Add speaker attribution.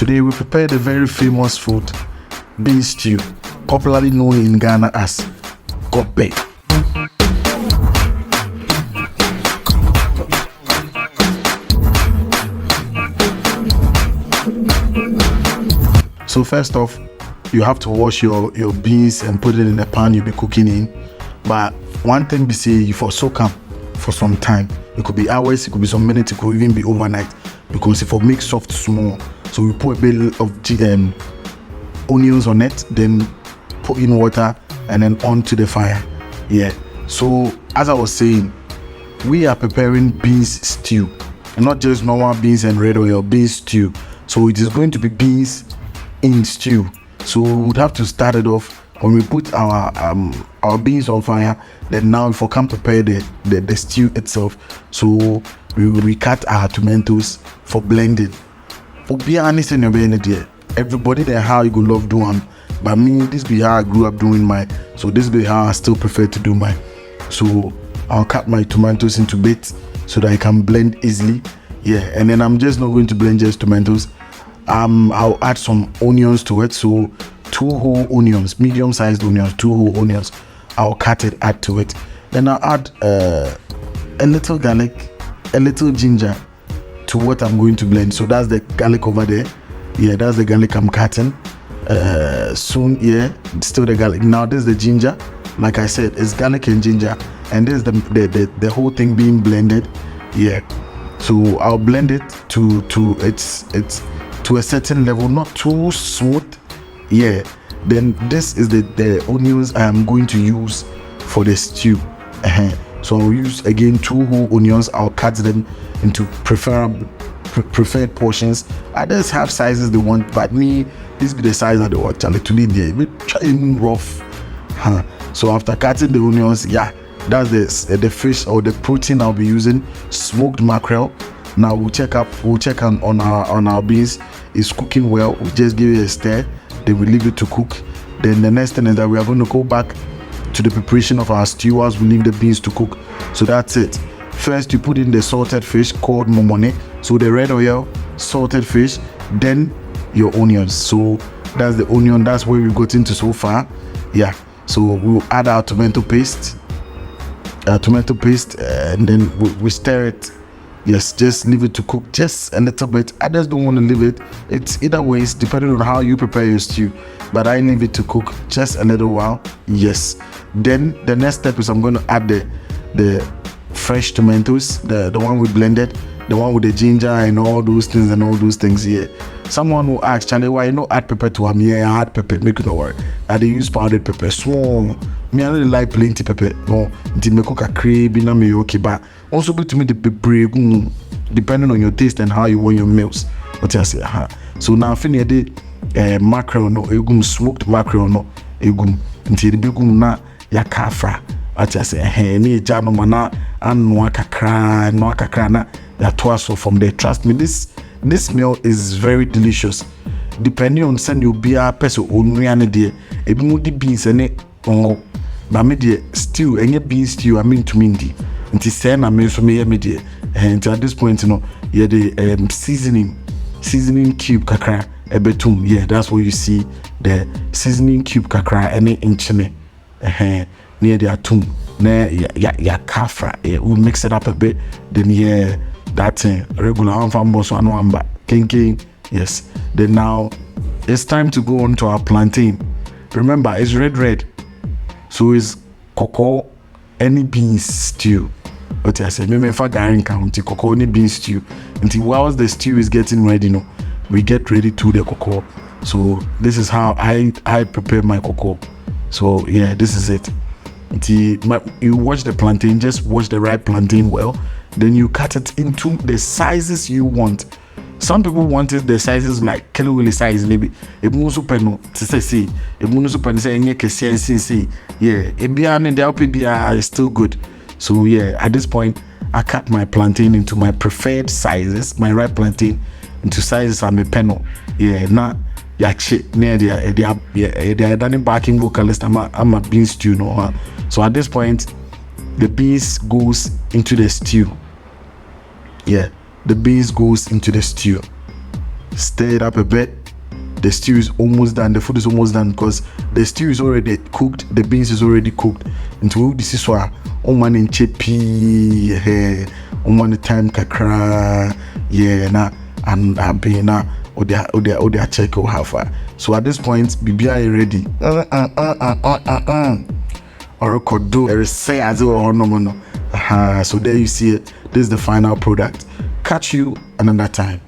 Speaker 1: Today we prepared a very famous food, beans stew, popularly known in Ghana as Gobe. So first off, you have to wash your beans and put it in the pan you'll be cooking in. But one thing we say, you for soak them for some time. It could be hours, it could be some minutes, it could even be overnight, because if it makes soft small. So we put a bit of onions on it, then put in water and then onto the fire. Yeah. So as I was saying, we are preparing beans stew, and not just normal beans and red oil, beans stew. So it is going to be beans in stew. So we would have to start it off when we put our beans on fire. Then now if we can prepare the stew itself, so we will recut our tomatoes for blending. For be honest, everybody there how you go love doing, but me, this be how I grew up doing mine. So this be how I still prefer to do mine. So I'll cut my tomatoes into bits so that I can blend easily. Yeah, and then I'm just not going to blend just tomatoes. I'll add some onions to it. So 2 whole onions, medium-sized onions, 2 whole onions. I'll cut it, add to it. Then I'll add a little garlic, a little ginger to what I'm going to blend. So that's the garlic over there. Yeah, that's the garlic I'm cutting. Soon, yeah, still the garlic. Now this is the ginger. Like I said, it's garlic and ginger, and this is the whole thing being blended. Yeah. So I'll blend it to it's to a certain level, not too smooth. Yeah. Then this is the onions I am going to use for the stew. So I'll use again 2 whole onions. I'll cut them into preferred portions. Others have sizes they want, but me, this be the size that they want. Actually, we try rough. So after cutting the onions, yeah, that's the fish or the protein I'll be using. Smoked mackerel. Now we'll check on our beans. It's cooking well. We just give it a stir. Then we leave it to cook. Then the next thing is that we are going to go back to the preparation of our stew as we leave the beans to cook. So that's it. First, you put in the salted fish called momone. So the red oil, salted fish, then your onions. So that's the onion. That's where we've got into so far. Yeah. So we'll add our tomato paste, and then we stir it. Yes, just leave it to cook just a little bit. I just don't want to leave it. It's either ways depending on how you prepare your stew, but I leave it to cook just a little while. Yes. Then the next step is I'm going to add the fresh tomatoes, the one we blended, the one with the ginger and all those things. Yeah. Someone will ask, Charlie, why you not add pepper to them? Yeah, I add pepper. Make it no worry. I dey use powdered pepper. Small. Me I really like plenty pepper. No, until me cook a crave, na me okay. But also good to me the pepper, depending on your taste and how you want your meals. What I say, So now finish the mackerel no, smoked mackerel no, until the big na ya kafra. What I say, ni jano mana anwa kakra na ya twaso from there. Trust me, this meal is very delicious. Depending on send you be a person only de ebi mu di beans ene ongo ba me de stew enye beans stew I mean to mindi nti say na me so me ye me de and at this point you know yeah the seasoning cube kakra ebetum. Yeah, that's what you see, the seasoning cube kakra ene inchine near the atum na ya kafra. Yeah, we mix it up a bit, then yeah, that's regular anfambo so anwamba king. Yes. Then now it's time to go on to our plantain. Remember, it's red. So it's cocoa, any beans stew. What I said, maybe if I Gari county cocoa, any beans stew. Until whilst the stew is getting ready, we get ready to the cocoa. So this is how I prepare my cocoa. So yeah, this is it. Until you wash the plantain, just wash the right plantain well. Then you cut it into the sizes you want. Some people wanted the sizes like Kelly size, maybe a municipal to say a municipal saying yeah, a bian and the LPBR is still good. So yeah, at this point I cut my plantain into my preferred sizes, my right plantain into sizes I'm a panel. Yeah, not shit near the done backing vocalist. I'm a bean stew no. So at this point the beans goes into the stew. Yeah. The beans goes into the stew. stir it up a bit. The stew is almost done, the food is almost done because the stew is already cooked, the beans is already cooked. Into this is why man in chippy, the time kakra, na and abena or their check or how far. So at this point, BBI ready. Or could do a say as well. No. So there you see it. This is the final product. Catch you another time.